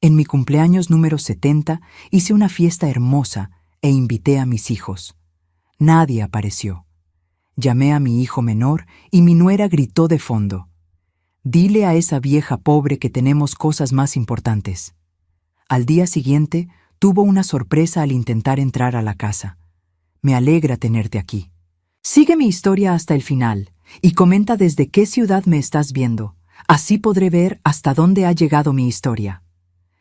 En mi cumpleaños número 70 hice una fiesta hermosa e invité a mis hijos. Nadie apareció. Llamé a mi hijo menor y mi nuera gritó de fondo: «Dile a esa vieja pobre que tenemos cosas más importantes». Al día siguiente, tuvo una sorpresa al intentar entrar a la casa. Me alegra tenerte aquí. Sigue mi historia hasta el final y comenta desde qué ciudad me estás viendo. Así podré ver hasta dónde ha llegado mi historia.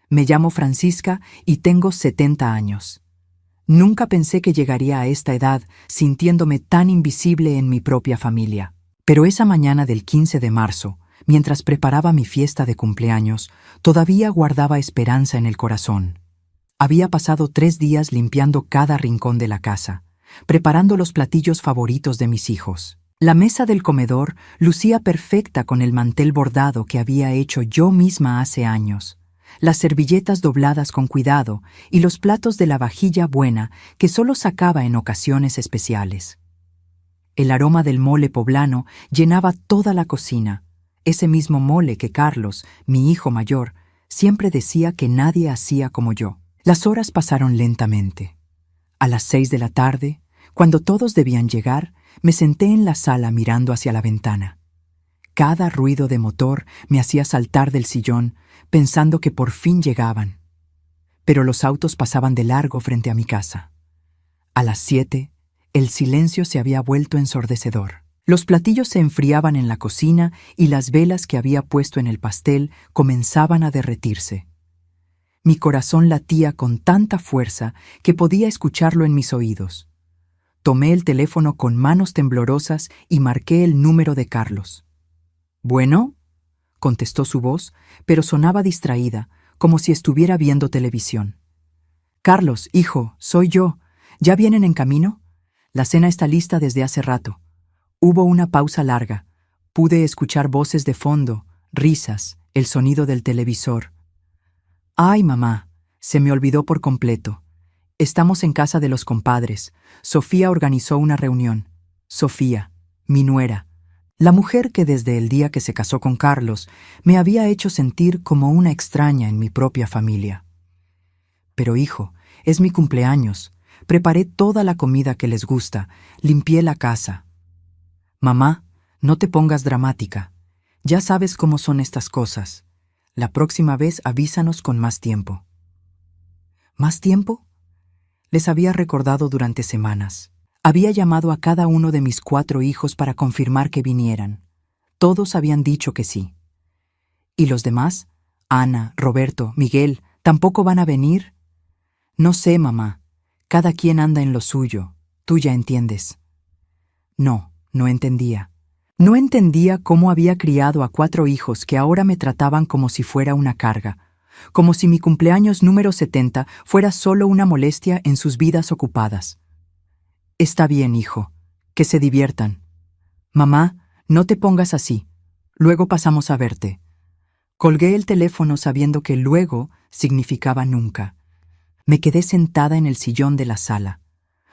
Me llamo Francisca y tengo 70 años. Nunca pensé que llegaría a esta edad sintiéndome tan invisible en mi propia familia. Pero esa mañana del 15 de marzo, mientras preparaba mi fiesta de cumpleaños, todavía guardaba esperanza en el corazón. Había pasado 3 días limpiando cada rincón de la casa, preparando los platillos favoritos de mis hijos. La mesa del comedor lucía perfecta con el mantel bordado que había hecho yo misma hace años, las servilletas dobladas con cuidado y los platos de la vajilla buena que solo sacaba en ocasiones especiales. El aroma del mole poblano llenaba toda la cocina, ese mismo mole que Carlos, mi hijo mayor, siempre decía que nadie hacía como yo. Las horas pasaron lentamente. A las 6 de la tarde, cuando todos debían llegar, me senté en la sala mirando hacia la ventana. Cada ruido de motor me hacía saltar del sillón, pensando que por fin llegaban. Pero los autos pasaban de largo frente a mi casa. A las 7, el silencio se había vuelto ensordecedor. Los platillos se enfriaban en la cocina y las velas que había puesto en el pastel comenzaban a derretirse. Mi corazón latía con tanta fuerza que podía escucharlo en mis oídos. Tomé el teléfono con manos temblorosas y marqué el número de Carlos. «¿Bueno?», contestó su voz, pero sonaba distraída, como si estuviera viendo televisión. «Carlos, hijo, soy yo. ¿Ya vienen en camino? La cena está lista desde hace rato». Hubo una pausa larga. Pude escuchar voces de fondo, risas, el sonido del televisor. «Ay, mamá, se me olvidó por completo. Estamos en casa de los compadres. Sofía organizó una reunión. Sofía, mi nuera, la mujer que desde el día que se casó con Carlos me había hecho sentir como una extraña en mi propia familia. Pero hijo, es mi cumpleaños. Preparé toda la comida que les gusta. Limpié la casa». «Mamá, no te pongas dramática. Ya sabes cómo son estas cosas. La próxima vez avísanos con más tiempo». ¿Más tiempo? Les había recordado durante semanas. Había llamado a cada uno de mis 4 hijos para confirmar que vinieran. Todos habían dicho que sí. ¿Y los demás? Ana, Roberto, Miguel, ¿tampoco van a venir? «No sé, mamá. Cada quien anda en lo suyo. Tú ya entiendes». No entendía. No entendía cómo había criado a 4 hijos que ahora me trataban como si fuera una carga, como si mi cumpleaños número 70 fuera solo una molestia en sus vidas ocupadas. «Está bien, hijo. Que se diviertan». «Mamá, no te pongas así. Luego pasamos a verte». Colgué el teléfono sabiendo que luego significaba nunca. Me quedé sentada en el sillón de la sala,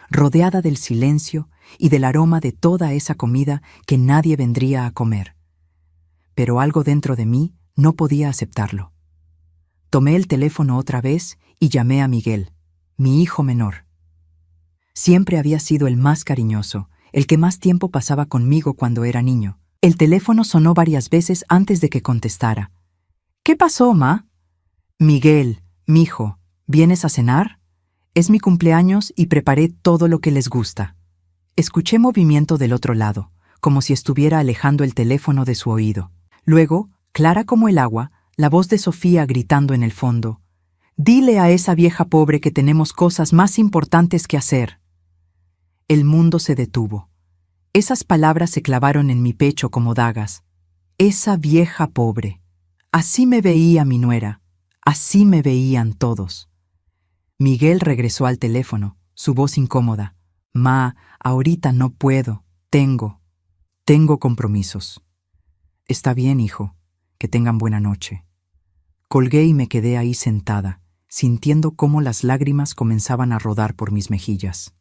rodeada del silencio y del aroma de toda esa comida que nadie vendría a comer. Pero algo dentro de mí no podía aceptarlo. Tomé el teléfono otra vez y llamé a Miguel, mi hijo menor. Siempre había sido el más cariñoso, el que más tiempo pasaba conmigo cuando era niño. El teléfono sonó varias veces antes de que contestara. «¿Qué pasó, ma?» «Miguel, mijo, ¿vienes a cenar? Es mi cumpleaños y preparé todo lo que les gusta». Escuché movimiento del otro lado, como si estuviera alejando el teléfono de su oído. Luego, clara como el agua, la voz de Sofía gritando en el fondo: «Dile a esa vieja pobre que tenemos cosas más importantes que hacer». El mundo se detuvo. Esas palabras se clavaron en mi pecho como dagas. Esa vieja pobre. Así me veía mi nuera. Así me veían todos. Miguel regresó al teléfono, su voz incómoda. «Ma, ahorita no puedo. Tengo compromisos». «Está bien, hijo. Que tengan buena noche». Colgué y me quedé ahí sentada, sintiendo cómo las lágrimas comenzaban a rodar por mis mejillas.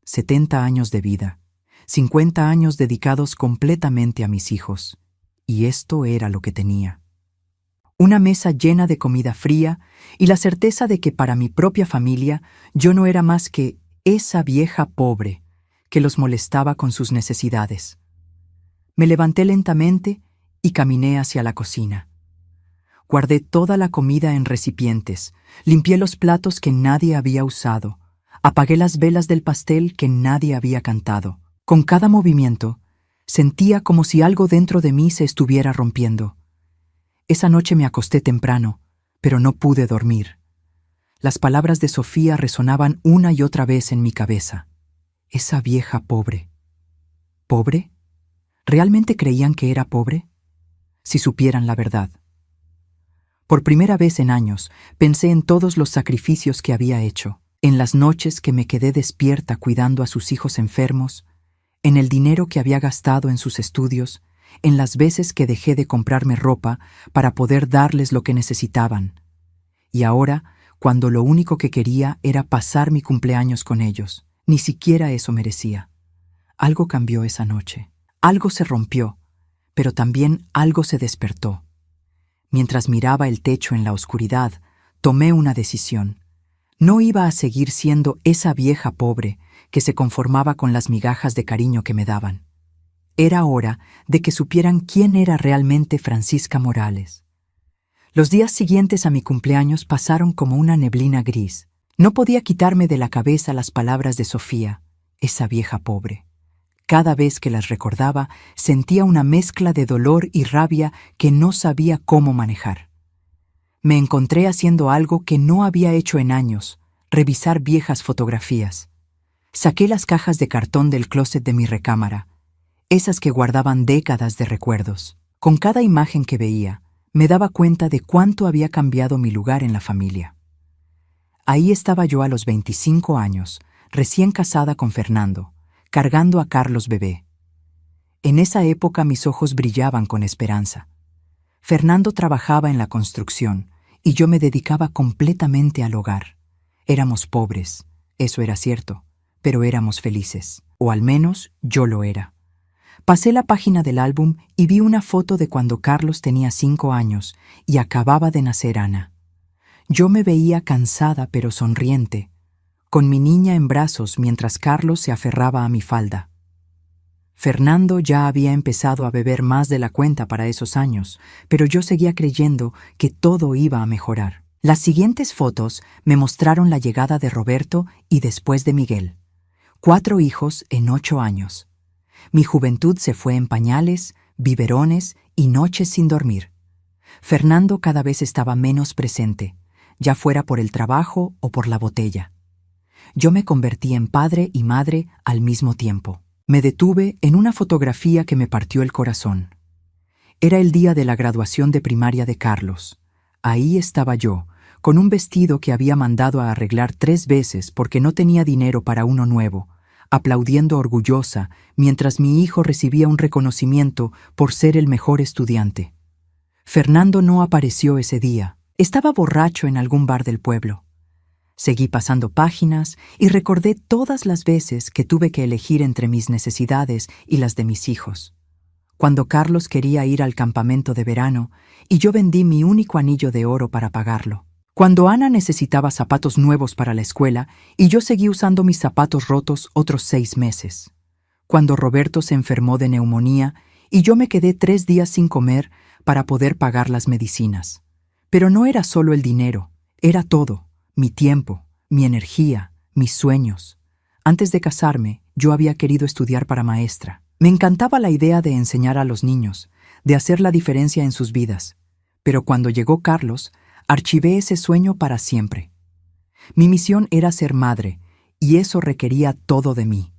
70 años de vida, 50 años dedicados completamente a mis hijos. Y esto era lo que tenía. Una mesa llena de comida fría y la certeza de que para mi propia familia yo no era más que esa vieja pobre que los molestaba con sus necesidades. Me levanté lentamente y caminé hacia la cocina. Guardé toda la comida en recipientes, limpié los platos que nadie había usado, apagué las velas del pastel que nadie había cantado. Con cada movimiento, sentía como si algo dentro de mí se estuviera rompiendo. Esa noche me acosté temprano, pero no pude dormir. Las palabras de Sofía resonaban una y otra vez en mi cabeza. Esa vieja pobre. ¿Pobre? ¿Realmente creían que era pobre? Si supieran la verdad. Por primera vez en años, pensé en todos los sacrificios que había hecho, en las noches que me quedé despierta cuidando a sus hijos enfermos, en el dinero que había gastado en sus estudios, en las veces que dejé de comprarme ropa para poder darles lo que necesitaban. Y ahora, cuando lo único que quería era pasar mi cumpleaños con ellos, ni siquiera eso merecía. Algo cambió esa noche. Algo se rompió, pero también algo se despertó. Mientras miraba el techo en la oscuridad, tomé una decisión. No iba a seguir siendo esa vieja pobre que se conformaba con las migajas de cariño que me daban. Era hora de que supieran quién era realmente Francisca Morales. Los días siguientes a mi cumpleaños pasaron como una neblina gris. No podía quitarme de la cabeza las palabras de Sofía, esa vieja pobre. Cada vez que las recordaba, sentía una mezcla de dolor y rabia que no sabía cómo manejar. Me encontré haciendo algo que no había hecho en años, revisar viejas fotografías. Saqué las cajas de cartón del closet de mi recámara, esas que guardaban décadas de recuerdos. Con cada imagen que veía, me daba cuenta de cuánto había cambiado mi lugar en la familia. Ahí estaba yo a los 25 años, recién casada con Fernando, cargando a Carlos bebé. En esa época mis ojos brillaban con esperanza. Fernando trabajaba en la construcción y yo me dedicaba completamente al hogar. Éramos pobres, eso era cierto, pero éramos felices, o al menos yo lo era. Pasé la página del álbum y vi una foto de cuando Carlos tenía 5 años y acababa de nacer Ana. Yo me veía cansada pero sonriente, con mi niña en brazos mientras Carlos se aferraba a mi falda. Fernando ya había empezado a beber más de la cuenta para esos años, pero yo seguía creyendo que todo iba a mejorar. Las siguientes fotos me mostraron la llegada de Roberto y después de Miguel. 4 hijos en 8 años. Mi juventud se fue en pañales, biberones y noches sin dormir. Fernando cada vez estaba menos presente, ya fuera por el trabajo o por la botella. Yo me convertí en padre y madre al mismo tiempo. Me detuve en una fotografía que me partió el corazón. Era el día de la graduación de primaria de Carlos. Ahí estaba yo, con un vestido que había mandado a arreglar 3 veces porque no tenía dinero para uno nuevo, aplaudiendo orgullosa mientras mi hijo recibía un reconocimiento por ser el mejor estudiante. Fernando no apareció ese día. Estaba borracho en algún bar del pueblo. Seguí pasando páginas y recordé todas las veces que tuve que elegir entre mis necesidades y las de mis hijos. Cuando Carlos quería ir al campamento de verano y yo vendí mi único anillo de oro para pagarlo. Cuando Ana necesitaba zapatos nuevos para la escuela y yo seguí usando mis zapatos rotos otros 6 meses. Cuando Roberto se enfermó de neumonía y yo me quedé 3 días sin comer para poder pagar las medicinas. Pero no era solo el dinero, era todo. Mi tiempo, mi energía, mis sueños. Antes de casarme, yo había querido estudiar para maestra. Me encantaba la idea de enseñar a los niños, de hacer la diferencia en sus vidas. Pero cuando llegó Carlos, archivé ese sueño para siempre. Mi misión era ser madre, y eso requería todo de mí.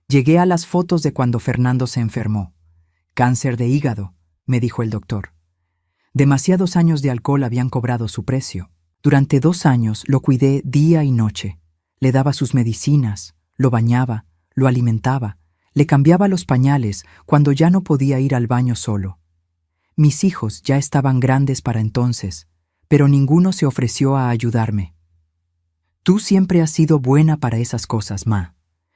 Llegué a las fotos de cuando Fernando se enfermó. Cáncer de hígado, me dijo el doctor. Demasiados años de alcohol habían cobrado su precio. Durante 2 años lo cuidé día y noche. Le daba sus medicinas, lo bañaba, lo alimentaba, le cambiaba los pañales cuando ya no podía ir al baño solo. Mis hijos ya estaban grandes para entonces, pero ninguno se ofreció a ayudarme. Tú siempre has sido buena para esas cosas, ma,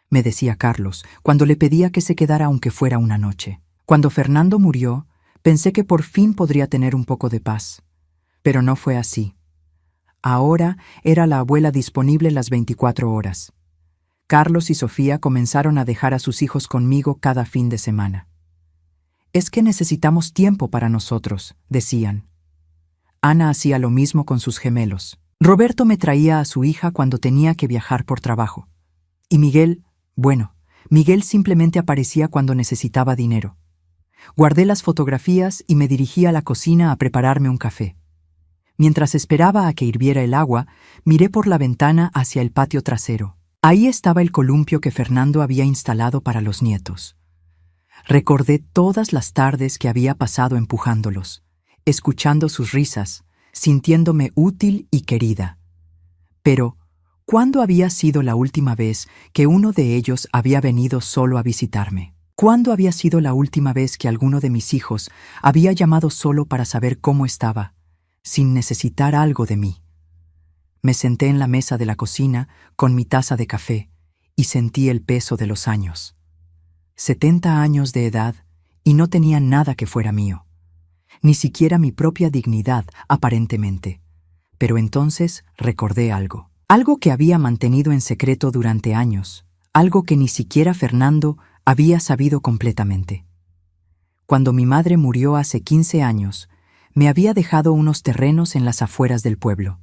me decía Carlos cuando le pedía que se quedara aunque fuera una noche. Cuando Fernando murió, Pensé que por fin podría tener un poco de paz, pero no fue así. Ahora era la abuela disponible las 24 horas. Carlos y Sofía comenzaron a dejar a sus hijos conmigo cada fin de semana. «Es que necesitamos tiempo para nosotros», decían. Ana hacía lo mismo con sus gemelos. Roberto me traía a su hija cuando tenía que viajar por trabajo. Y Miguel, bueno, Miguel simplemente aparecía cuando necesitaba dinero. Guardé las fotografías y me dirigí a la cocina a prepararme un café. Mientras esperaba a que hirviera el agua, miré por la ventana hacia el patio trasero. Ahí estaba el columpio que Fernando había instalado para los nietos. Recordé todas las tardes que había pasado empujándolos, escuchando sus risas, sintiéndome útil y querida. Pero, ¿cuándo había sido la última vez que uno de ellos había venido solo a visitarme? ¿Cuándo había sido la última vez que alguno de mis hijos había llamado solo para saber cómo estaba, sin necesitar algo de mí? Me senté en la mesa de la cocina con mi taza de café y sentí el peso de los años. 70 años de edad y no tenía nada que fuera mío. Ni siquiera mi propia dignidad, aparentemente. Pero entonces recordé algo. Algo que había mantenido en secreto durante años. Algo que ni siquiera Fernando había sabido completamente. Cuando mi madre murió hace 15 años, me había dejado unos terrenos en las afueras del pueblo.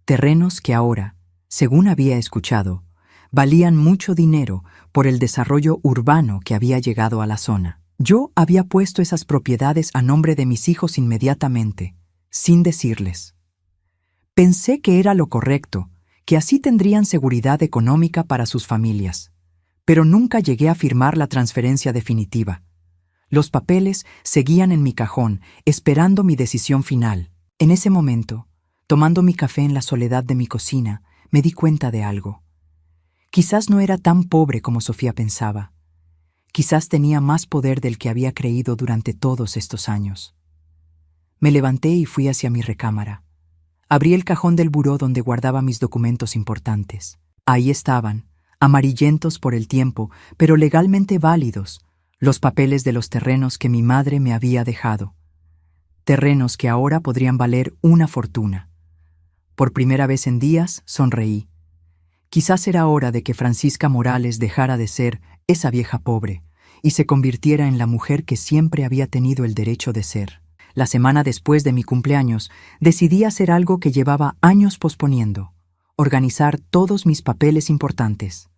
Terrenos que ahora, según había escuchado, valían mucho dinero por el desarrollo urbano que había llegado a la zona. Yo había puesto esas propiedades a nombre de mis hijos inmediatamente, sin decirles. Pensé que era lo correcto, que así tendrían seguridad económica para sus familias. Pero nunca llegué a firmar la transferencia definitiva. Los papeles seguían en mi cajón, esperando mi decisión final. En ese momento, tomando mi café en la soledad de mi cocina, me di cuenta de algo. Quizás no era tan pobre como Sofía pensaba. Quizás tenía más poder del que había creído durante todos estos años. Me levanté y fui hacia mi recámara. Abrí el cajón del buró donde guardaba mis documentos importantes. Ahí estaban, amarillentos por el tiempo, pero legalmente válidos, los papeles de los terrenos que mi madre me había dejado. Terrenos que ahora podrían valer una fortuna. Por primera vez en días, sonreí. Quizás era hora de que Francisca Morales dejara de ser esa vieja pobre y se convirtiera en la mujer que siempre había tenido el derecho de ser. La semana después de mi cumpleaños, decidí hacer algo que llevaba años posponiendo: organizar todos mis papeles importantes.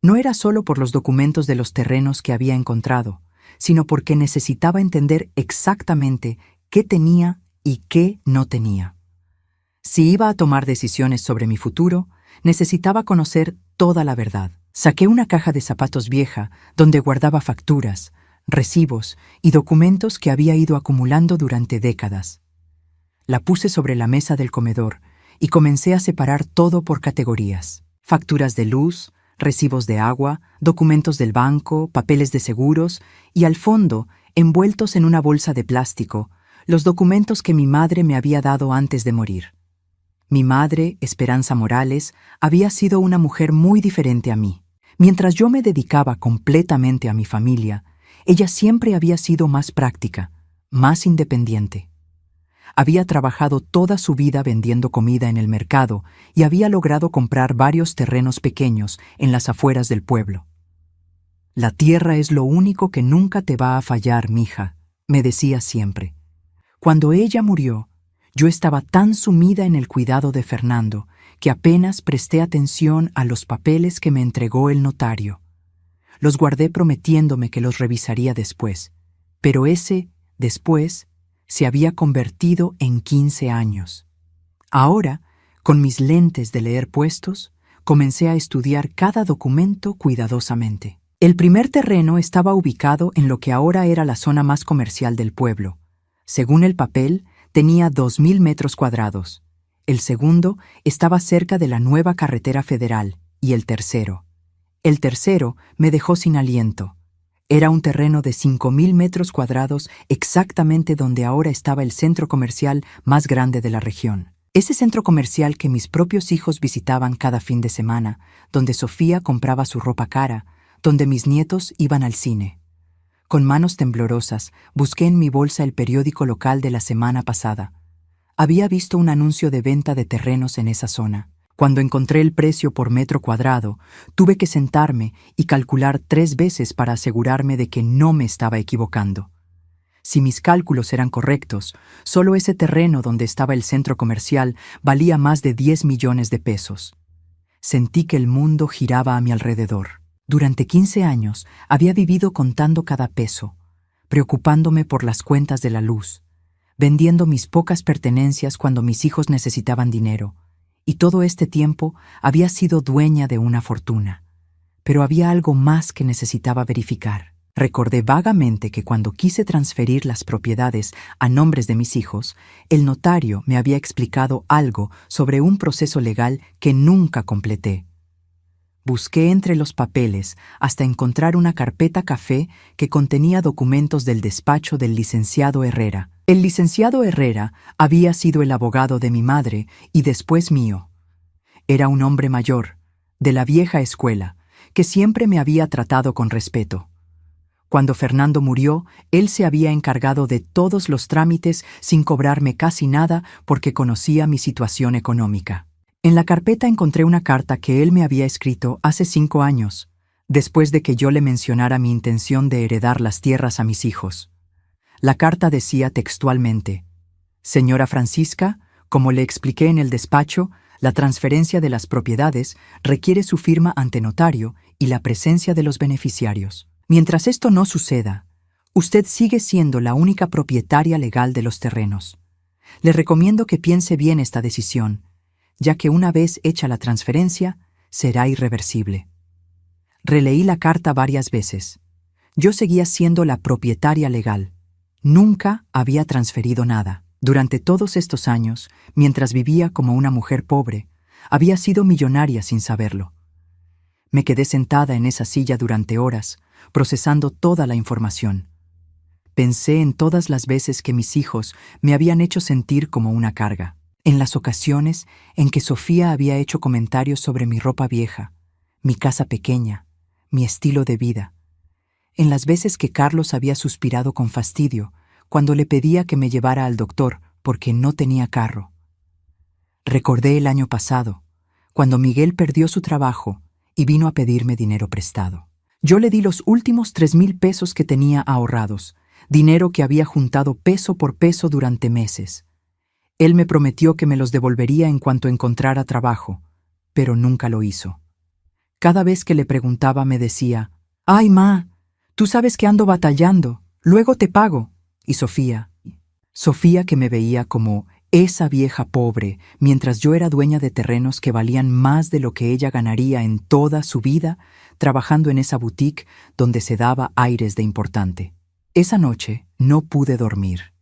No era solo por los documentos de los terrenos que había encontrado, sino porque necesitaba entender exactamente qué tenía y qué no tenía. Si iba a tomar decisiones sobre mi futuro, necesitaba conocer toda la verdad. Saqué una caja de zapatos vieja donde guardaba facturas, recibos y documentos que había ido acumulando durante décadas. La puse sobre la mesa del comedor y comencé a separar todo por categorías: facturas de luz, recibos de agua, documentos del banco, papeles de seguros y, al fondo, envueltos en una bolsa de plástico, los documentos que mi madre me había dado antes de morir. Mi madre, Esperanza Morales, había sido una mujer muy diferente a mí. Mientras yo me dedicaba completamente a mi familia, ella siempre había sido más práctica, más independiente. Había trabajado toda su vida vendiendo comida en el mercado y había logrado comprar varios terrenos pequeños en las afueras del pueblo. «La tierra es lo único que nunca te va a fallar, mija», me decía siempre. Cuando ella murió, yo estaba tan sumida en el cuidado de Fernando que apenas presté atención a los papeles que me entregó el notario. Los guardé prometiéndome que los revisaría después, pero ese después se había convertido en 15 años. Ahora, con mis lentes de leer puestos, comencé a estudiar cada documento cuidadosamente. El primer terreno estaba ubicado en lo que ahora era la zona más comercial del pueblo. Según el papel, tenía 2.000 metros cuadrados. El segundo estaba cerca de la nueva carretera federal y el tercero me dejó sin aliento. Era un terreno de 5.000 metros cuadrados exactamente donde ahora estaba el centro comercial más grande de la región. Ese centro comercial que mis propios hijos visitaban cada fin de semana, donde Sofía compraba su ropa cara, donde mis nietos iban al cine. Con manos temblorosas, busqué en mi bolsa el periódico local de la semana pasada. Había visto un anuncio de venta de terrenos en esa zona. Cuando encontré el precio por metro cuadrado, tuve que sentarme y calcular 3 veces para asegurarme de que no me estaba equivocando. Si mis cálculos eran correctos, solo ese terreno donde estaba el centro comercial valía más de 10 millones de pesos. Sentí que el mundo giraba a mi alrededor. Durante 15 años había vivido contando cada peso, preocupándome por las cuentas de la luz, vendiendo mis pocas pertenencias cuando mis hijos necesitaban dinero, y todo este tiempo había sido dueña de una fortuna. Pero había algo más que necesitaba verificar. Recordé vagamente que cuando quise transferir las propiedades a nombres de mis hijos, el notario me había explicado algo sobre un proceso legal que nunca completé. Busqué entre los papeles hasta encontrar una carpeta café que contenía documentos del despacho del licenciado Herrera. El licenciado Herrera había sido el abogado de mi madre y después mío. Era un hombre mayor, de la vieja escuela, que siempre me había tratado con respeto. Cuando Fernando murió, él se había encargado de todos los trámites sin cobrarme casi nada porque conocía mi situación económica. En la carpeta encontré una carta que él me había escrito hace 5 años, después de que yo le mencionara mi intención de heredar las tierras a mis hijos. La carta decía textualmente: «Señora Francisca, como le expliqué en el despacho, la transferencia de las propiedades requiere su firma ante notario y la presencia de los beneficiarios. Mientras esto no suceda, usted sigue siendo la única propietaria legal de los terrenos. Le recomiendo que piense bien esta decisión, ya que una vez hecha la transferencia, será irreversible». Releí la carta varias veces. Yo seguía siendo la propietaria legal. Nunca había transferido nada. Durante todos estos años, mientras vivía como una mujer pobre, había sido millonaria sin saberlo. Me quedé sentada en esa silla durante horas, procesando toda la información. Pensé en todas las veces que mis hijos me habían hecho sentir como una carga. En las ocasiones en que Sofía había hecho comentarios sobre mi ropa vieja, mi casa pequeña, mi estilo de vida. En las veces que Carlos había suspirado con fastidio cuando le pedía que me llevara al doctor porque no tenía carro. Recordé el año pasado, cuando Miguel perdió su trabajo y vino a pedirme dinero prestado. Yo le di los últimos 3,000 pesos que tenía ahorrados, dinero que había juntado peso por peso durante meses. Él me prometió que me los devolvería en cuanto encontrara trabajo, pero nunca lo hizo. Cada vez que le preguntaba me decía: «Ay, ma, tú sabes que ando batallando, luego te pago». Y Sofía que me veía como esa vieja pobre, mientras yo era dueña de terrenos que valían más de lo que ella ganaría en toda su vida, trabajando en esa boutique donde se daba aires de importante. Esa noche no pude dormir.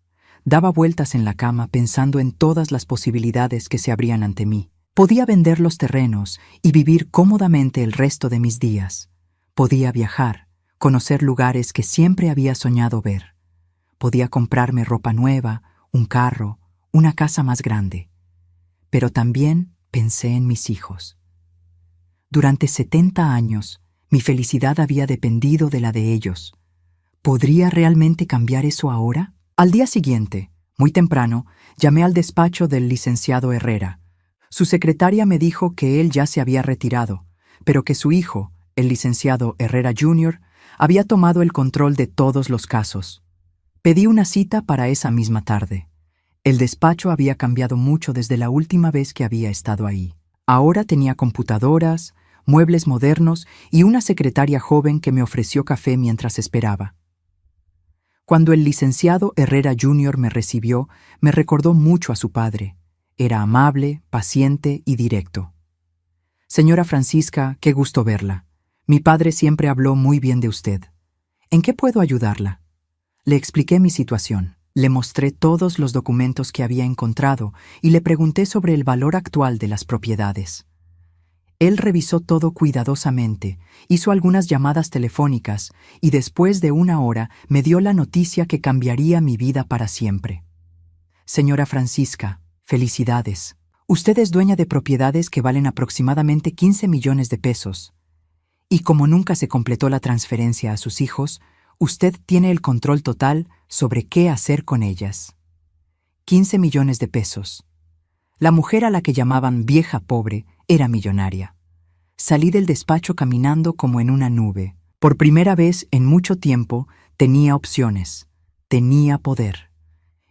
Daba vueltas en la cama pensando en todas las posibilidades que se abrían ante mí. Podía vender los terrenos y vivir cómodamente el resto de mis días. Podía viajar, conocer lugares que siempre había soñado ver. Podía comprarme ropa nueva, un carro, una casa más grande. Pero también pensé en mis hijos. Durante 70 años, mi felicidad había dependido de la de ellos. ¿Podría realmente cambiar eso ahora? Al día siguiente, muy temprano, llamé al despacho del licenciado Herrera. Su secretaria me dijo que él ya se había retirado, pero que su hijo, el licenciado Herrera Jr., había tomado el control de todos los casos. Pedí una cita para esa misma tarde. El despacho había cambiado mucho desde la última vez que había estado ahí. Ahora tenía computadoras, muebles modernos y una secretaria joven que me ofreció café mientras esperaba. Cuando el licenciado Herrera Jr. me recibió, me recordó mucho a su padre. Era amable, paciente y directo. «Señora Francisca, qué gusto verla. Mi padre siempre habló muy bien de usted. ¿En qué puedo ayudarla?» Le expliqué mi situación. Le mostré todos los documentos que había encontrado y le pregunté sobre el valor actual de las propiedades. Él revisó todo cuidadosamente, hizo algunas llamadas telefónicas y después de 1 hora me dio la noticia que cambiaría mi vida para siempre. «Señora Francisca, felicidades. Usted es dueña de propiedades que valen aproximadamente 15 millones de pesos. Y como nunca se completó la transferencia a sus hijos, Usted tiene el control total sobre qué hacer con ellas. 15 millones de pesos. La mujer a la que llamaban vieja pobre era millonaria. Salí del despacho caminando como en una nube. Por primera vez en mucho tiempo tenía opciones, tenía poder.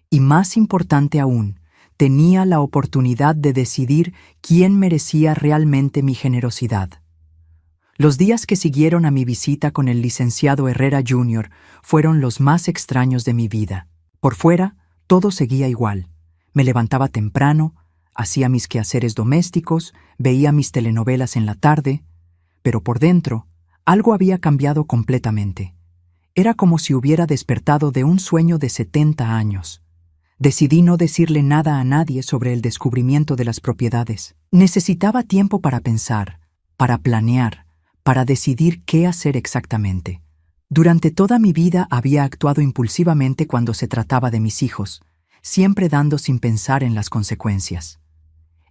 Y más importante aún, tenía la oportunidad de decidir quién merecía realmente mi generosidad. Los días que siguieron a mi visita con el licenciado Herrera Jr. fueron los más extraños de mi vida. Por fuera, todo seguía igual. Me levantaba temprano, hacía mis quehaceres domésticos, veía mis telenovelas en la tarde, pero por dentro, algo había cambiado completamente. Era como si hubiera despertado de un sueño de 70 años. Decidí no decirle nada a nadie sobre el descubrimiento de las propiedades. Necesitaba tiempo para pensar, para planear, para decidir qué hacer exactamente. Durante toda mi vida había actuado impulsivamente cuando se trataba de mis hijos, siempre dando sin pensar en las consecuencias.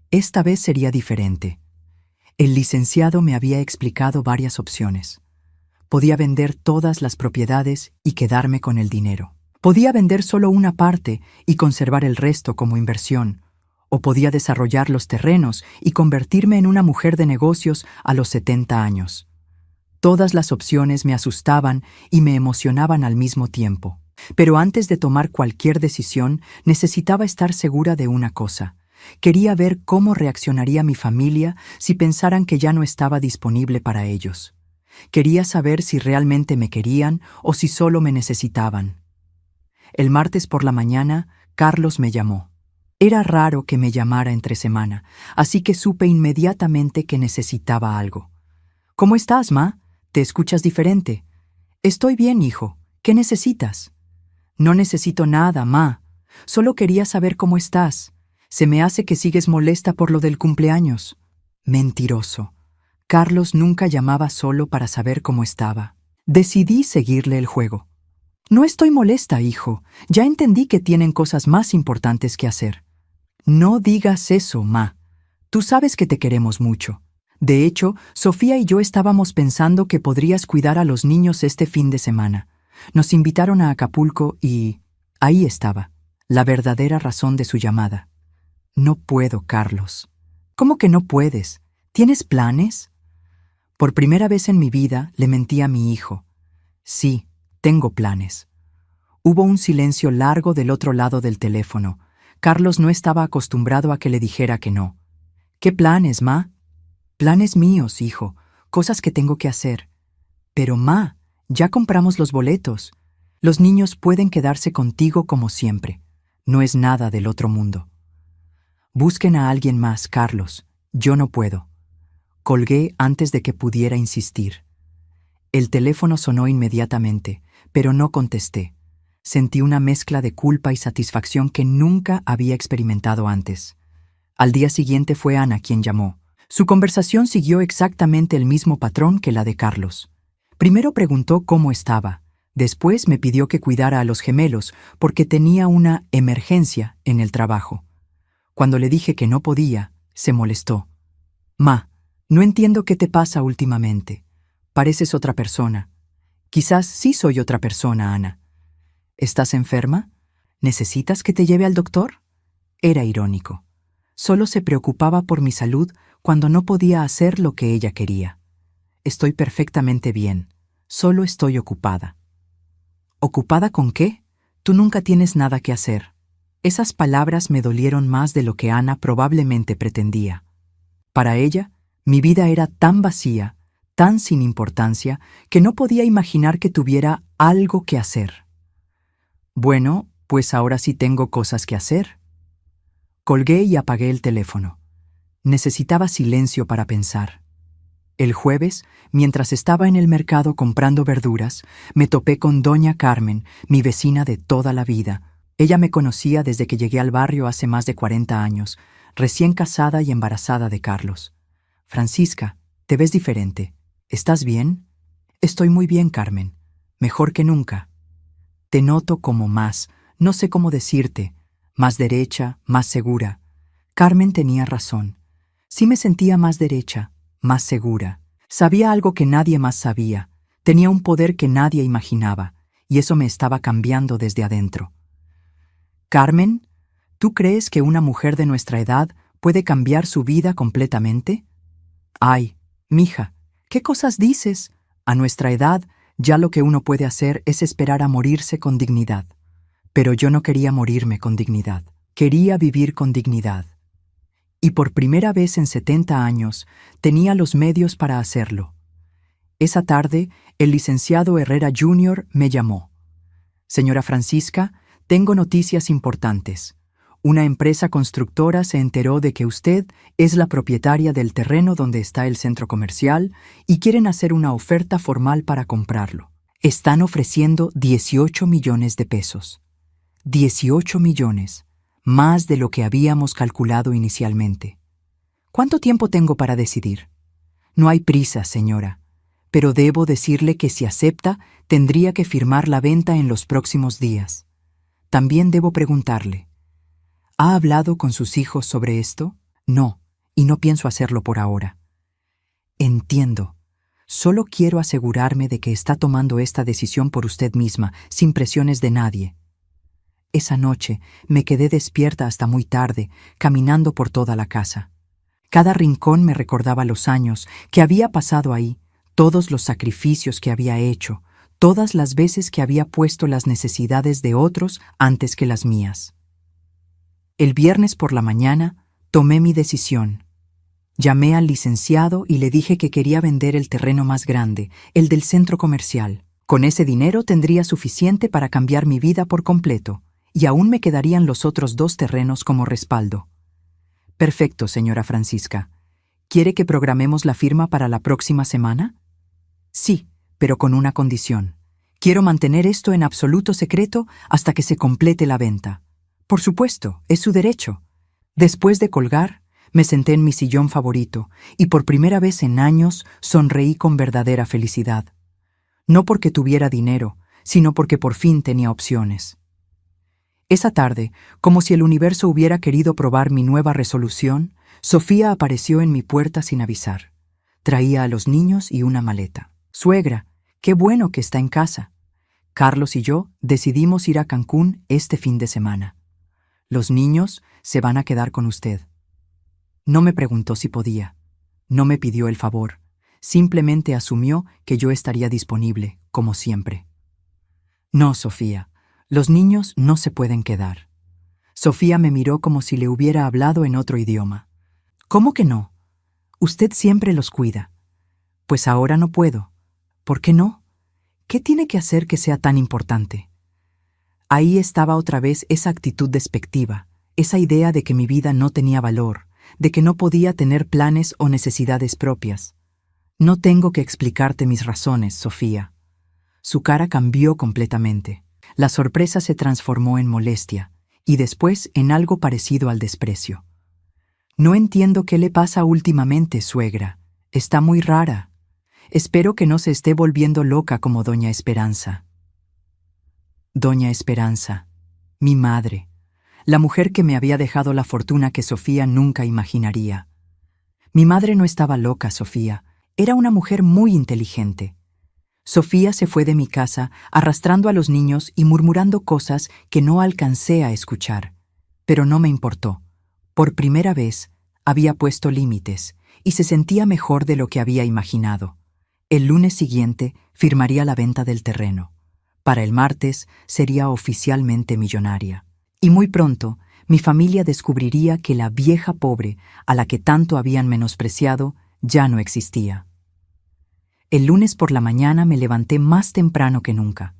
Esta vez sería diferente. El licenciado me había explicado varias opciones. Podía vender todas las propiedades y quedarme con el dinero. Podía vender solo una parte y conservar el resto como inversión, o podía desarrollar los terrenos y convertirme en una mujer de negocios a los 70 años. Todas las opciones me asustaban y me emocionaban al mismo tiempo. Pero antes de tomar cualquier decisión, necesitaba estar segura de una cosa. Quería ver cómo reaccionaría mi familia si pensaran que ya no estaba disponible para ellos. Quería saber si realmente me querían o si solo me necesitaban. El martes por la mañana, Carlos me llamó. Era raro que me llamara entre semana, así que supe inmediatamente que necesitaba algo. «¿Cómo estás, ma? Te escuchas diferente». «Estoy bien, hijo. ¿Qué necesitas?» «No necesito nada, ma. Solo quería saber cómo estás. Se me hace que sigues molesta por lo del cumpleaños». Mentiroso. Carlos nunca llamaba solo para saber cómo estaba. Decidí seguirle el juego. «No estoy molesta, hijo. Ya entendí que tienen cosas más importantes que hacer». «No digas eso, ma. Tú sabes que te queremos mucho. De hecho, Sofía y yo estábamos pensando que podrías cuidar a los niños este fin de semana. Nos invitaron a Acapulco y ahí estaba, la verdadera razón de su llamada». «No puedo, Carlos». «¿Cómo que no puedes? ¿Tienes planes?» Por primera vez en mi vida le mentí a mi hijo. «Sí, tengo planes». Hubo un silencio largo del otro lado del teléfono. Carlos no estaba acostumbrado a que le dijera que no. «¿Qué planes, ma?» «Planes míos, hijo, cosas que tengo que hacer». «Pero, ma, ya compramos los boletos. Los niños pueden quedarse contigo como siempre. No es nada del otro mundo». «Busquen a alguien más, Carlos. Yo no puedo». Colgué antes de que pudiera insistir. El teléfono sonó inmediatamente, pero no contesté. Sentí una mezcla de culpa y satisfacción que nunca había experimentado antes. Al día siguiente fue Ana quien llamó. Su conversación siguió exactamente el mismo patrón que la de Carlos. Primero preguntó cómo estaba. Después me pidió que cuidara a los gemelos porque tenía una emergencia en el trabajo. Cuando le dije que no podía, se molestó. «Ma, no entiendo qué te pasa últimamente. Pareces otra persona». «Quizás sí soy otra persona, Ana». «¿Estás enferma? ¿Necesitas que te lleve al doctor?» Era irónico. Solo se preocupaba por mi salud cuando no podía hacer lo que ella quería. «Estoy perfectamente bien. Solo estoy ocupada». «¿Ocupada con qué? Tú nunca tienes nada que hacer». Esas palabras me dolieron más de lo que Ana probablemente pretendía. Para ella, mi vida era tan vacía, tan sin importancia, que no podía imaginar que tuviera algo que hacer. «Bueno, pues ahora sí tengo cosas que hacer». Colgué y apagué el teléfono. Necesitaba silencio para pensar. El jueves, mientras estaba en el mercado comprando verduras, me topé con doña Carmen, mi vecina de toda la vida. Ella me conocía desde que llegué al barrio hace más de 40 años, recién casada y embarazada de Carlos. «Francisca, te ves diferente. ¿Estás bien?» «Estoy muy bien, Carmen. Mejor que nunca». «Te noto como más, no sé cómo decirte, más derecha, más segura». Carmen tenía razón. Sí me sentía más derecha, más segura. Sabía algo que nadie más sabía. Tenía un poder que nadie imaginaba. y eso me estaba cambiando desde adentro. Carmen, ¿tú crees que una mujer de nuestra edad puede cambiar su vida completamente? Ay, mija, ¿qué cosas dices? A nuestra edad, ya lo que uno puede hacer es esperar a morirse con dignidad. Pero yo no quería morirme con dignidad. Quería vivir con dignidad. Y por primera vez en 70 años, tenía los medios para hacerlo. Esa tarde, el licenciado Herrera Jr. me llamó. Señora Francisca, tengo noticias importantes. Una empresa constructora se enteró de que usted es la propietaria del terreno donde está el centro comercial y quieren hacer una oferta formal para comprarlo. Están ofreciendo 18 millones de pesos. 18 millones, más de lo que habíamos calculado inicialmente. ¿Cuánto tiempo tengo para decidir? No hay prisa, señora, pero debo decirle que si acepta, tendría que firmar la venta en los próximos días. También debo preguntarle, ¿ha hablado con sus hijos sobre esto? No, y no pienso hacerlo por ahora. Entiendo. Solo quiero asegurarme de que está tomando esta decisión por usted misma, sin presiones de nadie. Esa noche me quedé despierta hasta muy tarde, caminando por toda la casa. Cada rincón me recordaba los años que había pasado ahí, todos los sacrificios que había hecho, todas las veces que había puesto las necesidades de otros antes que las mías. El viernes por la mañana tomé mi decisión. Llamé al licenciado y le dije que quería vender el terreno más grande, el del centro comercial. Con ese dinero tendría suficiente para cambiar mi vida por completo, y aún me quedarían los otros 2 terrenos como respaldo. Perfecto, señora Francisca. ¿Quiere que programemos la firma para la próxima semana? Sí, pero con una condición. Quiero mantener esto en absoluto secreto hasta que se complete la venta. Por supuesto, es su derecho. Después de colgar, me senté en mi sillón favorito y por primera vez en años sonreí con verdadera felicidad. No porque tuviera dinero, sino porque por fin tenía opciones. Esa tarde, como si el universo hubiera querido probar mi nueva resolución, Sofía apareció en mi puerta sin avisar. Traía a los niños y una maleta. «Suegra, qué bueno que está en casa. Carlos y yo decidimos ir a Cancún este fin de semana. Los niños se van a quedar con usted». No me preguntó si podía. No me pidió el favor. Simplemente asumió que yo estaría disponible, como siempre. «No, Sofía. Los niños no se pueden quedar». Sofía me miró como si le hubiera hablado en otro idioma. «¿Cómo que no? Usted siempre los cuida». «Pues ahora no puedo». «¿Por qué no? ¿Qué tiene que hacer que sea tan importante?». Ahí estaba otra vez esa actitud despectiva, esa idea de que mi vida no tenía valor, de que no podía tener planes o necesidades propias. «No tengo que explicarte mis razones, Sofía». Su cara cambió completamente. La sorpresa se transformó en molestia y después en algo parecido al desprecio. «No entiendo qué le pasa últimamente, suegra. Está muy rara. Espero que no se esté volviendo loca como doña Esperanza». Doña Esperanza, mi madre, la mujer que me había dejado la fortuna que Sofía nunca imaginaría. Mi madre no estaba loca, Sofía. Era una mujer muy inteligente. Sofía se fue de mi casa arrastrando a los niños y murmurando cosas que no alcancé a escuchar. Pero no me importó. Por primera vez, había puesto límites y se sentía mejor de lo que había imaginado. El lunes siguiente firmaría la venta del terreno. Para el martes sería oficialmente millonaria. Y muy pronto, mi familia descubriría que la vieja pobre a la que tanto habían menospreciado ya no existía. El lunes por la mañana me levanté más temprano que nunca.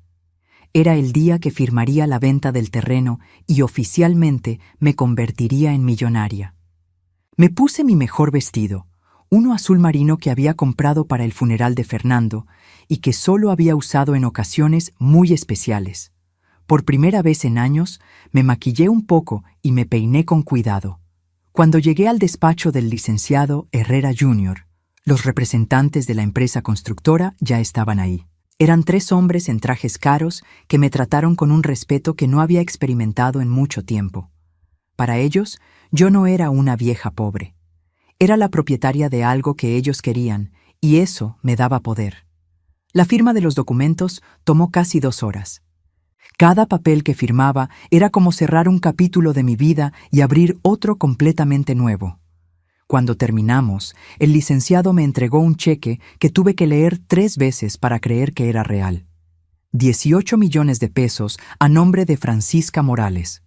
Era el día que firmaría la venta del terreno y oficialmente me convertiría en millonaria. Me puse mi mejor vestido, uno azul marino que había comprado para el funeral de Fernando y que solo había usado en ocasiones muy especiales. Por primera vez en años, me maquillé un poco y me peiné con cuidado. Cuando llegué al despacho del licenciado Herrera Jr., los representantes de la empresa constructora ya estaban ahí. Eran 3 hombres en trajes caros que me trataron con un respeto que no había experimentado en mucho tiempo. Para ellos, yo no era una vieja pobre. Era la propietaria de algo que ellos querían, y eso me daba poder. La firma de los documentos tomó casi 2 horas. Cada papel que firmaba era como cerrar un capítulo de mi vida y abrir otro completamente nuevo. Cuando terminamos, el licenciado me entregó un cheque que tuve que leer 3 veces para creer que era real. 18 millones de pesos a nombre de Francisca Morales.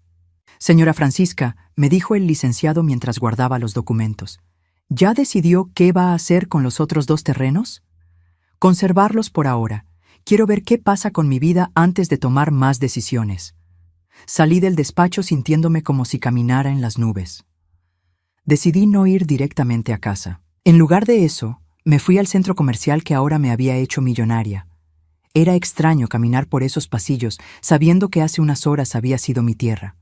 Señora Francisca, me dijo el licenciado mientras guardaba los documentos, ¿ya decidió qué va a hacer con los otros 2 terrenos? Conservarlos por ahora. Quiero ver qué pasa con mi vida antes de tomar más decisiones. Salí del despacho sintiéndome como si caminara en las nubes. Decidí no ir directamente a casa. En lugar de eso, me fui al centro comercial que ahora me había hecho millonaria. Era extraño caminar por esos pasillos sabiendo que hace unas horas había sido mi tierra.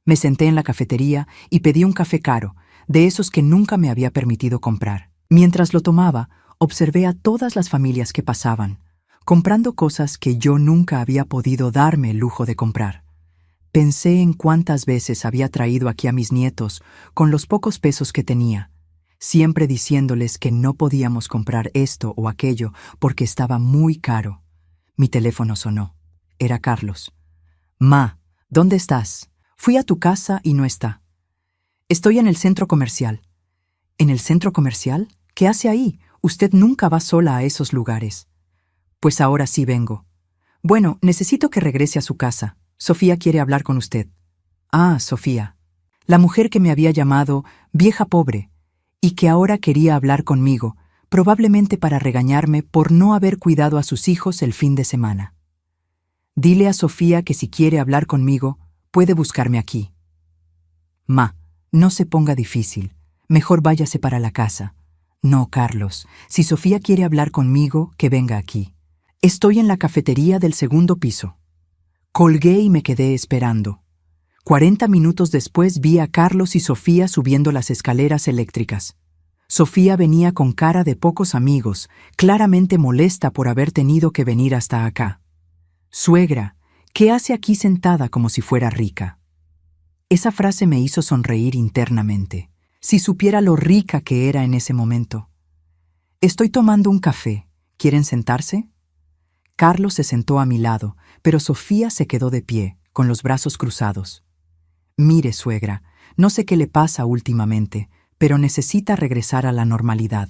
Me senté en la cafetería y pedí un café caro, de esos que nunca me había permitido comprar. Mientras lo tomaba, observé a todas las familias que pasaban, comprando cosas que yo nunca había podido darme el lujo de comprar. Pensé en cuántas veces había traído aquí a mis nietos con los pocos pesos que tenía, siempre diciéndoles que no podíamos comprar esto o aquello porque estaba muy caro. Mi teléfono sonó. Era Carlos. «Ma, ¿dónde estás? Fui a tu casa y no está». «Estoy en el centro comercial». «¿En el centro comercial? ¿Qué hace ahí? Usted nunca va sola a esos lugares». «Pues ahora sí vengo». «Bueno, necesito que regrese a su casa. Sofía quiere hablar con usted». «Ah, Sofía». La mujer que me había llamado vieja pobre y que ahora quería hablar conmigo, probablemente para regañarme por no haber cuidado a sus hijos el fin de semana. «Dile a Sofía que si quiere hablar conmigo, puede buscarme aquí». «Ma, no se ponga difícil. Mejor váyase para la casa». «No, Carlos. Si Sofía quiere hablar conmigo, que venga aquí. Estoy en la cafetería del 2.º piso». Colgué y me quedé esperando. 40 minutos después vi a Carlos y Sofía subiendo las escaleras eléctricas. Sofía venía con cara de pocos amigos, claramente molesta por haber tenido que venir hasta acá. «Suegra, ¿qué hace aquí sentada como si fuera rica?» Esa frase me hizo sonreír internamente. Si supiera lo rica que era en ese momento. «Estoy tomando un café. ¿Quieren sentarse?» Carlos se sentó a mi lado, pero Sofía se quedó de pie, con los brazos cruzados. «Mire, suegra, no sé qué le pasa últimamente, pero necesita regresar a la normalidad.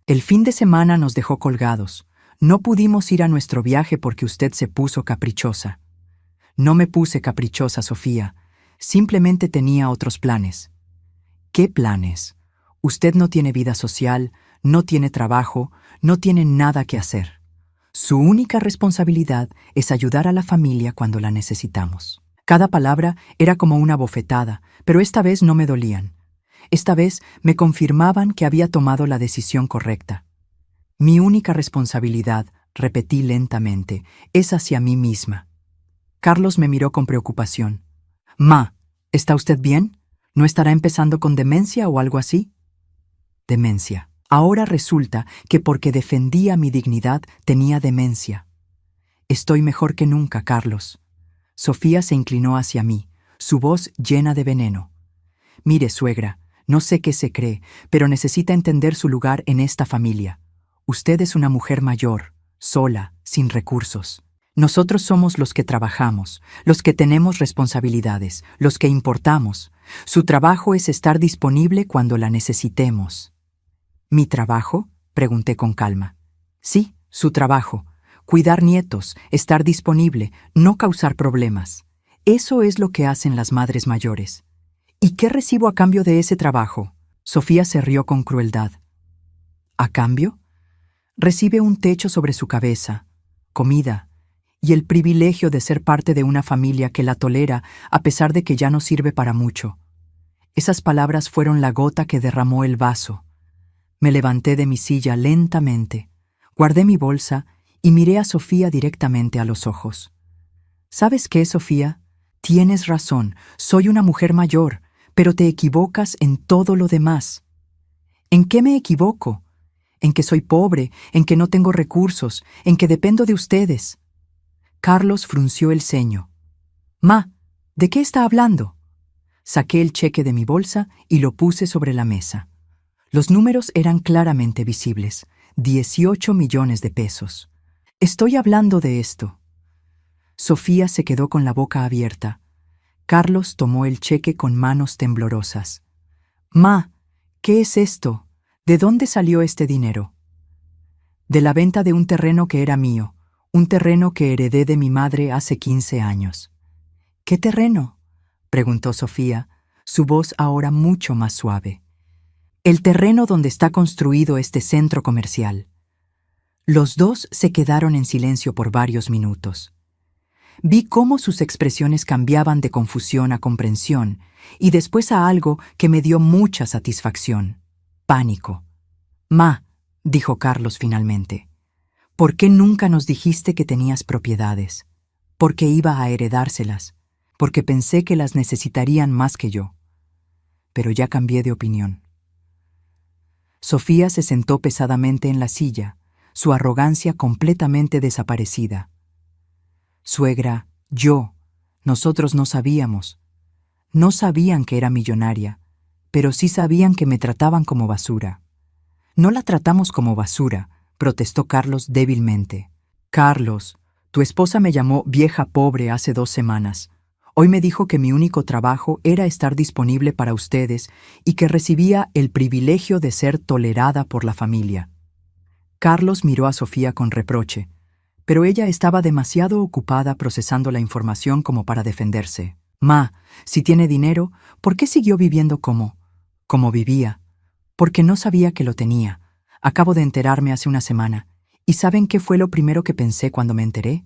El fin de semana nos dejó colgados. No pudimos ir a nuestro viaje porque usted se puso caprichosa». «No me puse caprichosa, Sofía. Simplemente tenía otros planes». «¿Qué planes? Usted no tiene vida social, no tiene trabajo, no tiene nada que hacer. Su única responsabilidad es ayudar a la familia cuando la necesitamos». Cada palabra era como una bofetada, pero esta vez no me dolían. Esta vez me confirmaban que había tomado la decisión correcta. «Mi única responsabilidad», repetí lentamente, «es hacia mí misma». Carlos me miró con preocupación. «Ma, ¿está usted bien? ¿No estará empezando con demencia o algo así?» Demencia. Ahora resulta que porque defendía mi dignidad tenía demencia. «Estoy mejor que nunca, Carlos». Sofía se inclinó hacia mí, su voz llena de veneno. «Mire, suegra, no sé qué se cree, pero necesita entender su lugar en esta familia. Usted es una mujer mayor, sola, sin recursos. Nosotros somos los que trabajamos, los que tenemos responsabilidades, los que importamos. Su trabajo es estar disponible cuando la necesitemos». «¿Mi trabajo?», pregunté con calma. «Sí, su trabajo. Cuidar nietos, estar disponible, no causar problemas. Eso es lo que hacen las madres mayores». «¿Y qué recibo a cambio de ese trabajo?». Sofía se rió con crueldad. «¿A cambio?». «Recibe un techo sobre su cabeza, comida, y el privilegio de ser parte de una familia que la tolera a pesar de que ya no sirve para mucho». Esas palabras fueron la gota que derramó el vaso. Me levanté de mi silla lentamente, guardé mi bolsa y miré a Sofía directamente a los ojos. «¿Sabes qué, Sofía? Tienes razón, soy una mujer mayor, pero te equivocas en todo lo demás». «¿En qué me equivoco?». «En que soy pobre, en que no tengo recursos, en que dependo de ustedes». Carlos frunció el ceño. «Ma, ¿de qué está hablando?». Saqué el cheque de mi bolsa y lo puse sobre la mesa. Los números eran claramente visibles, 18 millones de pesos. Estoy hablando de esto. Sofía se quedó con la boca abierta. Carlos tomó el cheque con manos temblorosas. Ma, ¿qué es esto? ¿De dónde salió este dinero? De la venta de un terreno que era mío, un terreno que heredé de mi madre hace 15 años. ¿Qué terreno?, preguntó Sofía, su voz ahora mucho más suave. El terreno donde está construido este centro comercial. Los dos se quedaron en silencio por varios minutos. Vi cómo sus expresiones cambiaban de confusión a comprensión y después a algo que me dio mucha satisfacción: pánico. Ma, dijo Carlos finalmente, ¿por qué nunca nos dijiste que tenías propiedades? Porque iba a heredárselas, porque pensé que las necesitarían más que yo. Pero ya cambié de opinión. Sofía se sentó pesadamente en la silla, su arrogancia completamente desaparecida. Suegra, nosotros no sabíamos. No sabían que era millonaria, pero sí sabían que me trataban como basura. No la tratamos como basura, protestó Carlos débilmente. Carlos, tu esposa me llamó vieja pobre hace 2 semanas. Hoy me dijo que mi único trabajo era estar disponible para ustedes y que recibía el privilegio de ser tolerada por la familia. Carlos miró a Sofía con reproche, pero ella estaba demasiado ocupada procesando la información como para defenderse. Ma, si tiene dinero, ¿por qué siguió viviendo como vivía? Porque no sabía que lo tenía. Acabo de enterarme hace una semana. ¿Y saben qué fue lo primero que pensé cuando me enteré?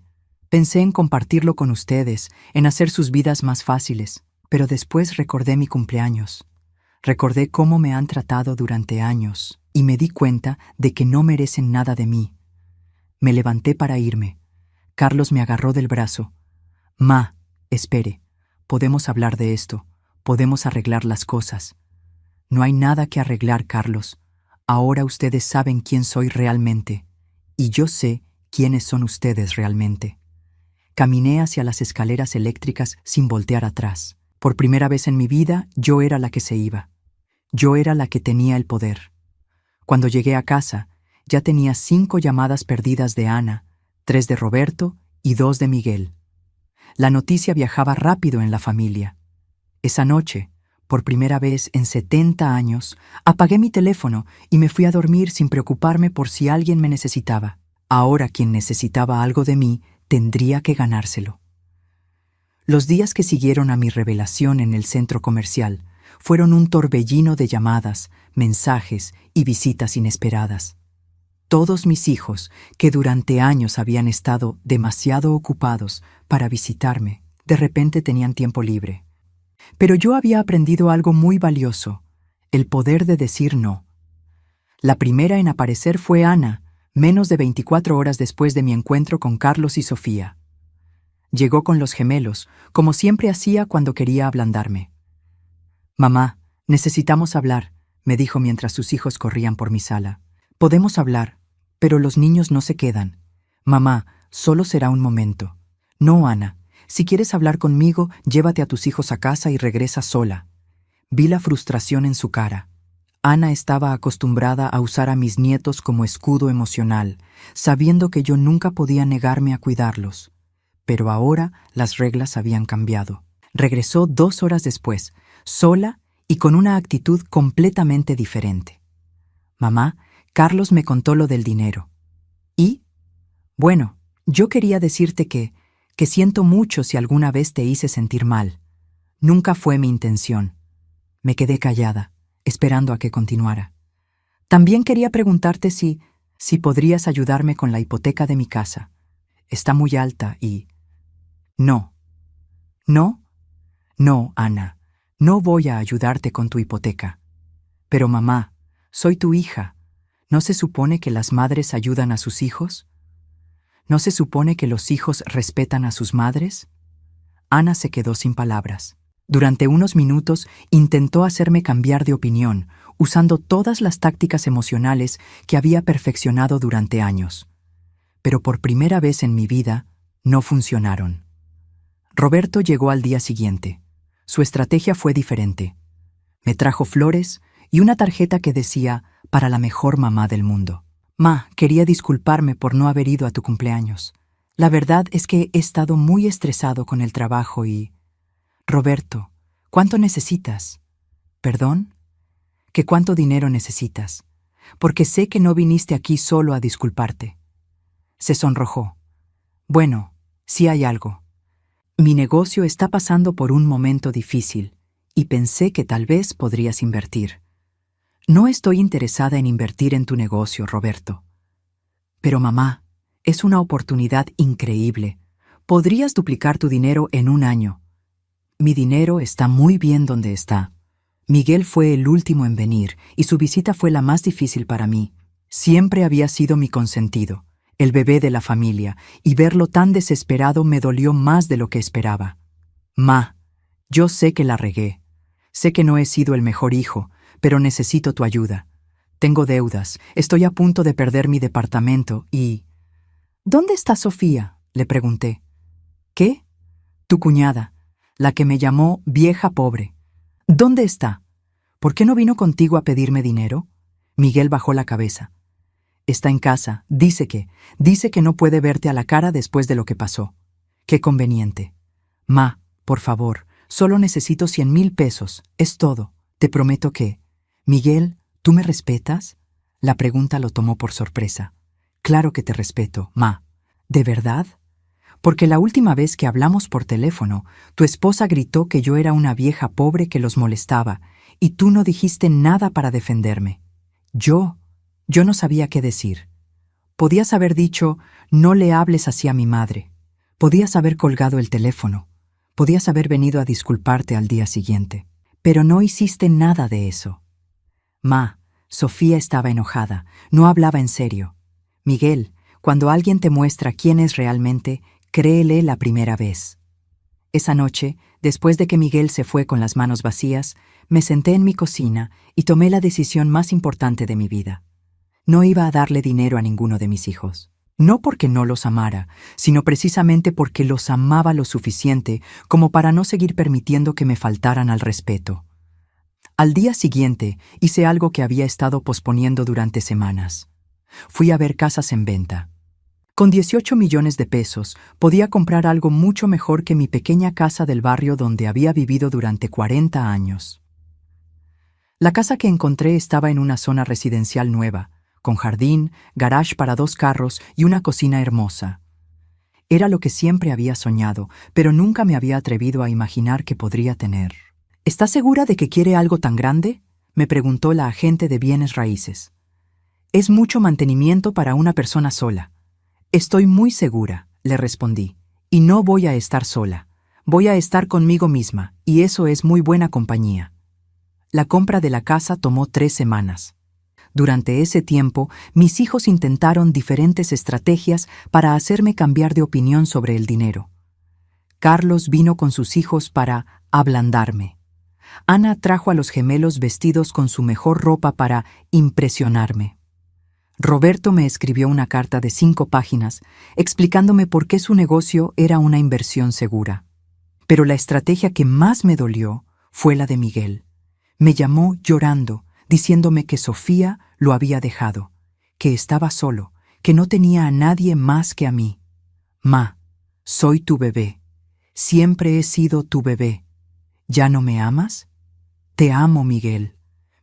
Pensé en compartirlo con ustedes, en hacer sus vidas más fáciles. Pero después recordé mi cumpleaños. Recordé cómo me han tratado durante años y me di cuenta de que no merecen nada de mí. Me levanté para irme. Carlos me agarró del brazo. Ma, espere. Podemos hablar de esto. Podemos arreglar las cosas. No hay nada que arreglar, Carlos. Ahora ustedes saben quién soy realmente. Y yo sé quiénes son ustedes realmente. Caminé hacia las escaleras eléctricas sin voltear atrás. Por primera vez en mi vida, yo era la que se iba. Yo era la que tenía el poder. Cuando llegué a casa, ya tenía 5 llamadas perdidas de Ana, 3 de Roberto y 2 de Miguel. La noticia viajaba rápido en la familia. Esa noche, por primera vez en 70 años, apagué mi teléfono y me fui a dormir sin preocuparme por si alguien me necesitaba. Ahora quien necesitaba algo de mí tendría que ganárselo. Los días que siguieron a mi revelación en el centro comercial fueron un torbellino de llamadas, mensajes y visitas inesperadas. Todos mis hijos, que durante años habían estado demasiado ocupados para visitarme, de repente tenían tiempo libre. Pero yo había aprendido algo muy valioso: el poder de decir no. La primera en aparecer fue Ana, menos de 24 horas después de mi encuentro con Carlos y Sofía. Llegó con los gemelos, como siempre hacía cuando quería ablandarme. «Mamá, necesitamos hablar», me dijo mientras sus hijos corrían por mi sala. «Podemos hablar, pero los niños no se quedan. Mamá, solo será un momento. No, Ana, si quieres hablar conmigo, llévate a tus hijos a casa y regresa sola». Vi la frustración en su cara. Ana estaba acostumbrada a usar a mis nietos como escudo emocional, sabiendo que yo nunca podía negarme a cuidarlos. Pero ahora las reglas habían cambiado. Regresó 2 horas después, sola y con una actitud completamente diferente. «Mamá, Carlos me contó lo del dinero». «¿Y?» «Bueno, yo quería decirte que siento mucho si alguna vez te hice sentir mal. Nunca fue mi intención». Me quedé callada, esperando a que continuara. «También quería preguntarte si podrías ayudarme con la hipoteca de mi casa. Está muy alta y...» «No». «¿No?» «No, Ana, no voy a ayudarte con tu hipoteca». «Pero mamá, soy tu hija. ¿No se supone que las madres ayudan a sus hijos? ¿No se supone que los hijos respetan a sus madres?» Ana se quedó sin palabras. Durante unos minutos intentó hacerme cambiar de opinión, usando todas las tácticas emocionales que había perfeccionado durante años. Pero por primera vez en mi vida, no funcionaron. Roberto llegó al día siguiente. Su estrategia fue diferente. Me trajo flores y una tarjeta que decía: «Para la mejor mamá del mundo». Ma, quería disculparme por no haber ido a tu cumpleaños. La verdad es que he estado muy estresado con el trabajo y... Roberto, ¿cuánto necesitas? ¿Perdón? ¿Qué cuánto dinero necesitas? Porque sé que no viniste aquí solo a disculparte. Se sonrojó. Bueno, sí hay algo. Mi negocio está pasando por un momento difícil y pensé que tal vez podrías invertir. No estoy interesada en invertir en tu negocio, Roberto. Pero mamá, es una oportunidad increíble. Podrías duplicar tu dinero en un año. Mi dinero está muy bien donde está. Miguel fue el último en venir y su visita fue la más difícil para mí. Siempre había sido mi consentido, el bebé de la familia, y verlo tan desesperado me dolió más de lo que esperaba. Ma, yo sé que la regué. Sé que no he sido el mejor hijo, pero necesito tu ayuda. Tengo deudas, estoy a punto de perder mi departamento y... ¿Dónde está Sofía?, le pregunté. ¿Qué? Tu cuñada, la que me llamó vieja pobre. ¿Dónde está? ¿Por qué no vino contigo a pedirme dinero? Miguel bajó la cabeza. Está en casa, dice que no puede verte a la cara después de lo que pasó. Qué conveniente. Ma, por favor, solo necesito 100,000 pesos, es todo. Te prometo que... Miguel, ¿tú me respetas? La pregunta lo tomó por sorpresa. Claro que te respeto, ma. ¿De verdad? Porque la última vez que hablamos por teléfono, tu esposa gritó que yo era una vieja pobre que los molestaba, y tú no dijiste nada para defenderme. Yo no sabía qué decir. Podías haber dicho, no le hables así a mi madre. Podías haber colgado el teléfono. Podías haber venido a disculparte al día siguiente. Pero no hiciste nada de eso. Ma, Sofía estaba enojada, no hablaba en serio. Miguel, cuando alguien te muestra quién es realmente, créele la primera vez. Esa noche, después de que Miguel se fue con las manos vacías, me senté en mi cocina y tomé la decisión más importante de mi vida. No iba a darle dinero a ninguno de mis hijos. No porque no los amara, sino precisamente porque los amaba lo suficiente como para no seguir permitiendo que me faltaran al respeto. Al día siguiente, hice algo que había estado posponiendo durante semanas. Fui a ver casas en venta. Con 18 millones de pesos, podía comprar algo mucho mejor que mi pequeña casa del barrio donde había vivido durante 40 años. La casa que encontré estaba en una zona residencial nueva, con jardín, garage para 2 carros y una cocina hermosa. Era lo que siempre había soñado, pero nunca me había atrevido a imaginar que podría tener. ¿Estás segura de que quiere algo tan grande?, me preguntó la agente de bienes raíces. Es mucho mantenimiento para una persona sola. Estoy muy segura, le respondí, y no voy a estar sola. Voy a estar conmigo misma, y eso es muy buena compañía. La compra de la casa tomó 3 semanas. Durante ese tiempo, mis hijos intentaron diferentes estrategias para hacerme cambiar de opinión sobre el dinero. Carlos vino con sus hijos para ablandarme. Ana trajo a los gemelos vestidos con su mejor ropa para impresionarme. Roberto me escribió una carta de 5 páginas explicándome por qué su negocio era una inversión segura. Pero la estrategia que más me dolió fue la de Miguel. Me llamó llorando, diciéndome que Sofía lo había dejado, que estaba solo, que no tenía a nadie más que a mí. Ma, soy tu bebé. Siempre he sido tu bebé. ¿Ya no me amas? Te amo, Miguel.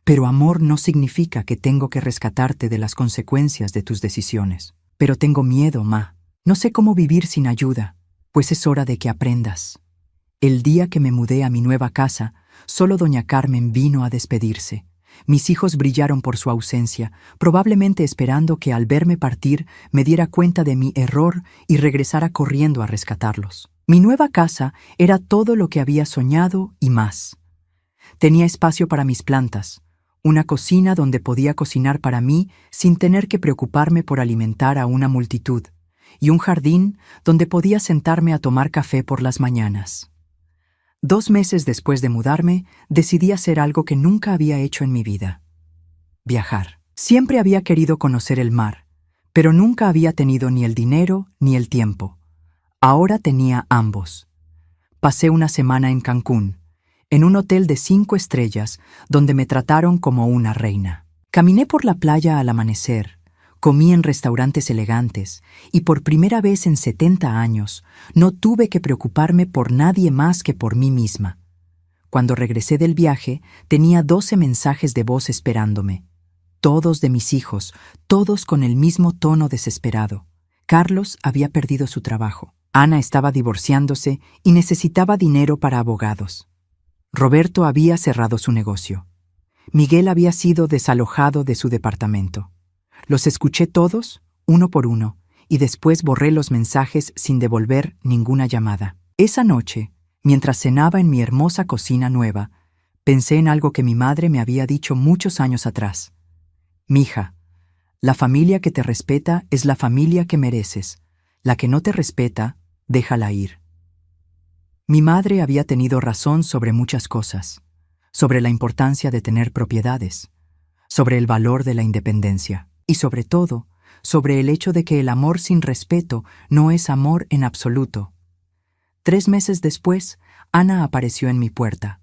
Pero amor no significa que tengo que rescatarte de las consecuencias de tus decisiones. Pero tengo miedo, ma. No sé cómo vivir sin ayuda, pues es hora de que aprendas. El día que me mudé a mi nueva casa, solo doña Carmen vino a despedirse. Mis hijos brillaron por su ausencia, probablemente esperando que al verme partir me diera cuenta de mi error y regresara corriendo a rescatarlos. Mi nueva casa era todo lo que había soñado y más. Tenía espacio para mis plantas, una cocina donde podía cocinar para mí sin tener que preocuparme por alimentar a una multitud, y un jardín donde podía sentarme a tomar café por las mañanas. 2 meses después de mudarme, decidí hacer algo que nunca había hecho en mi vida: viajar. Siempre había querido conocer el mar, pero nunca había tenido ni el dinero ni el tiempo. Ahora tenía ambos. Pasé una semana en Cancún, en un hotel de 5 estrellas, donde me trataron como una reina. Caminé por la playa al amanecer, comí en restaurantes elegantes y por primera vez en 70 años no tuve que preocuparme por nadie más que por mí misma. Cuando regresé del viaje, tenía 12 mensajes de voz esperándome. Todos de mis hijos, todos con el mismo tono desesperado. Carlos había perdido su trabajo. Ana estaba divorciándose y necesitaba dinero para abogados. Roberto había cerrado su negocio. Miguel había sido desalojado de su departamento. Los escuché todos, uno por uno, y después borré los mensajes sin devolver ninguna llamada. Esa noche, mientras cenaba en mi hermosa cocina nueva, pensé en algo que mi madre me había dicho muchos años atrás. Mija, la familia que te respeta es la familia que mereces. La que no te respeta, déjala ir. Mi madre había tenido razón sobre muchas cosas, sobre la importancia de tener propiedades, sobre el valor de la independencia y sobre todo, sobre el hecho de que el amor sin respeto no es amor en absoluto. 3 meses después, Ana apareció en mi puerta.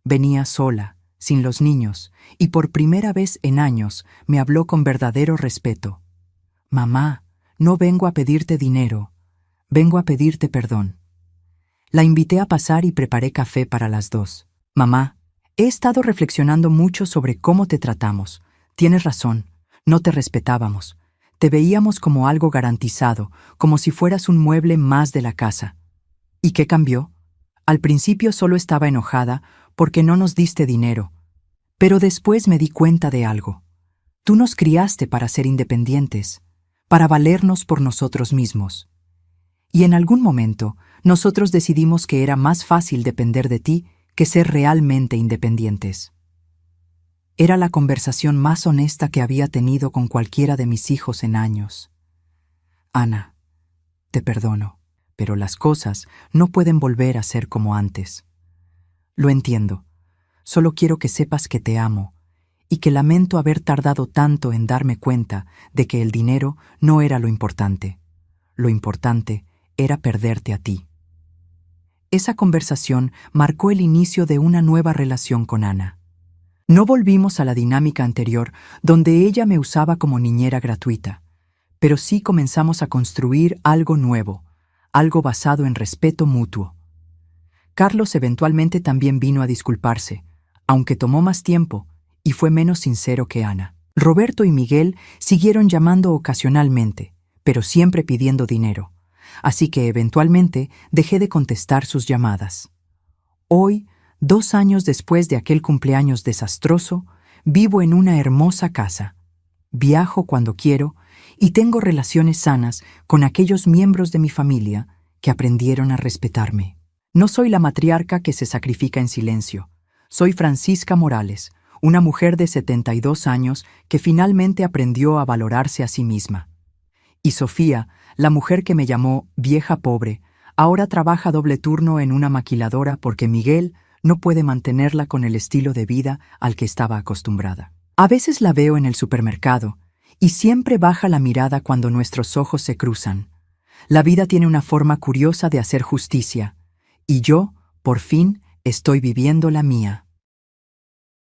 Venía sola, sin los niños, y por primera vez en años me habló con verdadero respeto. Mamá, no vengo a pedirte dinero, vengo a pedirte perdón. La invité a pasar y preparé café para las 2. Mamá, he estado reflexionando mucho sobre cómo te tratamos. Tienes razón, no te respetábamos. Te veíamos como algo garantizado, como si fueras un mueble más de la casa. ¿Y qué cambió? Al principio solo estaba enojada porque no nos diste dinero. Pero después me di cuenta de algo. Tú nos criaste para ser independientes, para valernos por nosotros mismos. Y en algún momento, nosotros decidimos que era más fácil depender de ti que ser realmente independientes. Era la conversación más honesta que había tenido con cualquiera de mis hijos en años. Ana, te perdono, pero las cosas no pueden volver a ser como antes. Lo entiendo. Solo quiero que sepas que te amo y que lamento haber tardado tanto en darme cuenta de que el dinero no era lo importante. Lo importante era perderte a ti. Esa conversación marcó el inicio de una nueva relación con Ana. No volvimos a la dinámica anterior, donde ella me usaba como niñera gratuita, pero sí comenzamos a construir algo nuevo, algo basado en respeto mutuo. Carlos eventualmente también vino a disculparse, aunque tomó más tiempo y fue menos sincero que Ana. Roberto y Miguel siguieron llamando ocasionalmente, pero siempre pidiendo dinero, así que eventualmente dejé de contestar sus llamadas. Hoy, 2 años después de aquel cumpleaños desastroso, vivo en una hermosa casa. Viajo cuando quiero y tengo relaciones sanas con aquellos miembros de mi familia que aprendieron a respetarme. No soy la matriarca que se sacrifica en silencio. Soy Francisca Morales, una mujer de 72 años que finalmente aprendió a valorarse a sí misma. Y Sofía, la mujer que me llamó vieja pobre, ahora trabaja doble turno en una maquiladora porque Miguel no puede mantenerla con el estilo de vida al que estaba acostumbrada. A veces la veo en el supermercado y siempre baja la mirada cuando nuestros ojos se cruzan. La vida tiene una forma curiosa de hacer justicia y yo, por fin, estoy viviendo la mía.